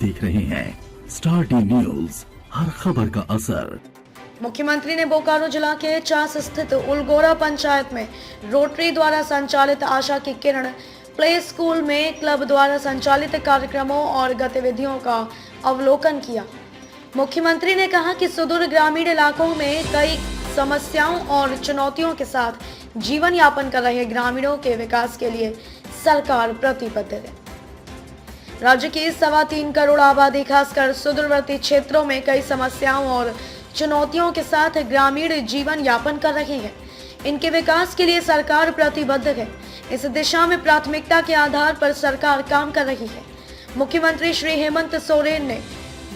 देख रहे हैं स्टार टी न्यूज, हर खबर का असर। मुख्यमंत्री ने बोकारो जिला के चास स्थित उलगोरा पंचायत में रोटरी द्वारा संचालित आशा की किरण प्ले स्कूल में क्लब द्वारा संचालित कार्यक्रमों और गतिविधियों का अवलोकन किया। मुख्यमंत्री ने कहा कि सुदूर ग्रामीण इलाकों में कई समस्याओं और चुनौतियों के साथ जीवन यापन कर रहे ग्रामीणों के विकास के लिए सरकार प्रतिबद्ध है। राज्य की 3.25 करोड़ आबादी खासकर सुदूरवर्ती क्षेत्रों में कई समस्याओं और चुनौतियों के साथ ग्रामीण जीवन यापन कर रही है। इनके विकास के लिए सरकार प्रतिबद्ध है। इस दिशा में प्राथमिकता के आधार पर सरकार काम कर रही है। मुख्यमंत्री श्री हेमंत सोरेन ने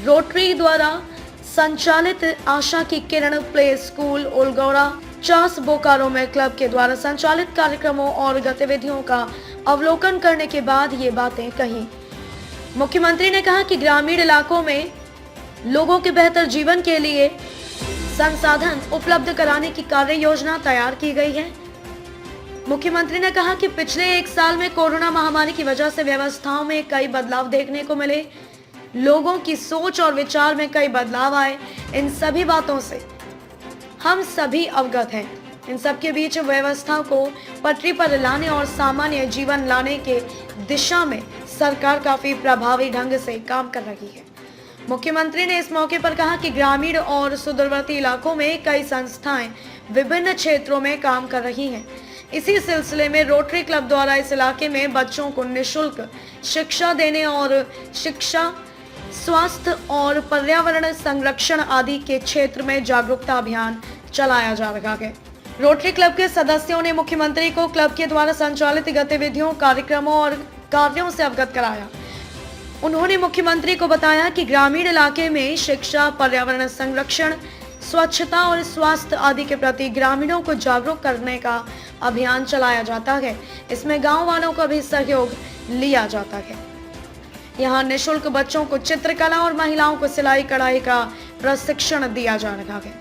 रोटरी द्वारा संचालित आशा की किरण प्ले स्कूल उलगोरा चास बोकारो में क्लब के द्वारा संचालित कार्यक्रमों और गतिविधियों का अवलोकन करने के बाद ये बातें कही। मुख्यमंत्री ने कहा कि ग्रामीण इलाकों में लोगों के बेहतर जीवन के लिए संसाधन उपलब्ध कराने की कार्य योजना तैयार की गई है। मुख्यमंत्री ने कहा कि पिछले 1 साल में कोरोना महामारी की वजह से व्यवस्थाओं में कई बदलाव देखने को मिले, लोगों की सोच और विचार में कई बदलाव आए। इन सभी बातों से हम सभी अवगत हैं। इन सब के बीच व्यवस्था को पटरी पर लाने और सामान्य जीवन लाने के दिशा में सरकार काफी प्रभावी ढंग से काम कर रही है। मुख्यमंत्री ने इस मौके पर कहा कि ग्रामीण और सुदूरवर्ती इलाकों में कई संस्थाएं विभिन्न क्षेत्रों में काम कर रही हैं। इसी सिलसिले में रोटरी क्लब द्वारा इस इलाके में बच्चों को निःशुल्क शिक्षा देने और शिक्षा, स्वास्थ्य और पर्यावरण संरक्षण आदि के क्षेत्र में जागरूकता अभियान चलाया जा रहा है। रोटरी क्लब के सदस्यों ने मुख्यमंत्री को क्लब के द्वारा संचालित गतिविधियों, कार्यक्रमों और कार्यों से अवगत कराया। उन्होंने मुख्यमंत्री को बताया कि ग्रामीण इलाके में शिक्षा, पर्यावरण संरक्षण, स्वच्छता और स्वास्थ्य आदि के प्रति ग्रामीणों को जागरूक करने का अभियान चलाया जाता है। इसमें गांव वालों का भी सहयोग लिया जाता है। यहाँ निःशुल्क बच्चों को चित्रकला और महिलाओं को सिलाई कढ़ाई का प्रशिक्षण दिया जा रहा है।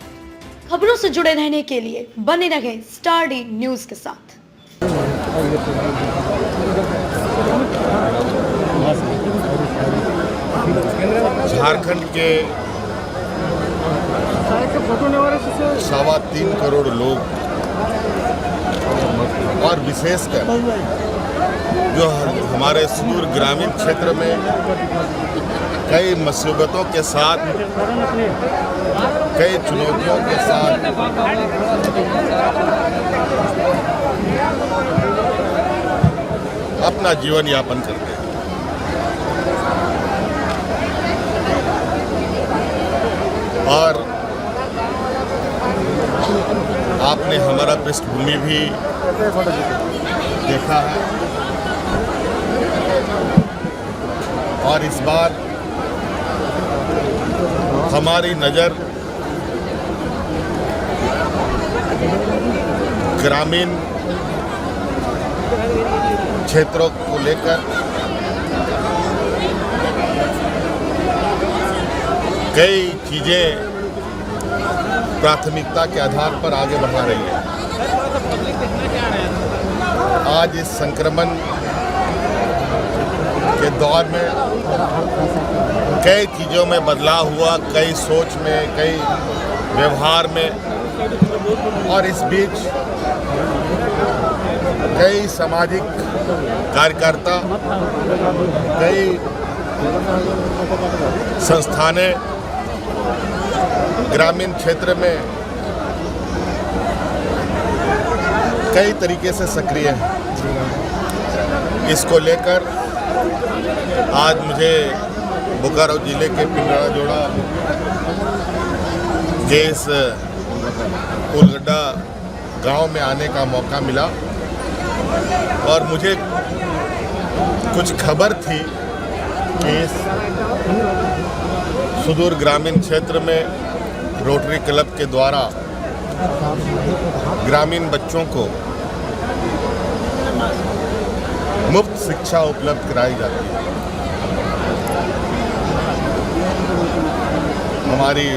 खबरों से जुड़े रहने के लिए बने रहें स्टार डी न्यूज के साथ। झारखंड के 3.25 करोड़ लोग और विशेषकर जो हमारे सुदूर ग्रामीण क्षेत्र में कई मुसीबतों के साथ, कई चुनौतियों के साथ अपना जीवन यापन करते हैं। और आपने हमारा पृष्ठभूमि भी देखा है और इस बार हमारी नज़र ग्रामीण क्षेत्रों को लेकर कई चीज़ें प्राथमिकता के आधार पर आगे बढ़ा रही है। आज इस संक्रमण के दौर में कई चीज़ों में बदलाव हुआ, कई सोच में, कई व्यवहार में, और इस बीच कई सामाजिक कार्यकर्ता, कई संस्थानें ग्रामीण क्षेत्र में कई तरीके से सक्रिय हैं। इसको लेकर आज मुझे बोकारो जिले के पिंगड़ा जोड़ा के इस उलगड्डा गांव में आने का मौका मिला और मुझे कुछ खबर थी कि इस सुदूर ग्रामीण क्षेत्र में रोटरी क्लब के द्वारा ग्रामीण बच्चों को मुफ्त शिक्षा उपलब्ध कराई जाती है। हमारी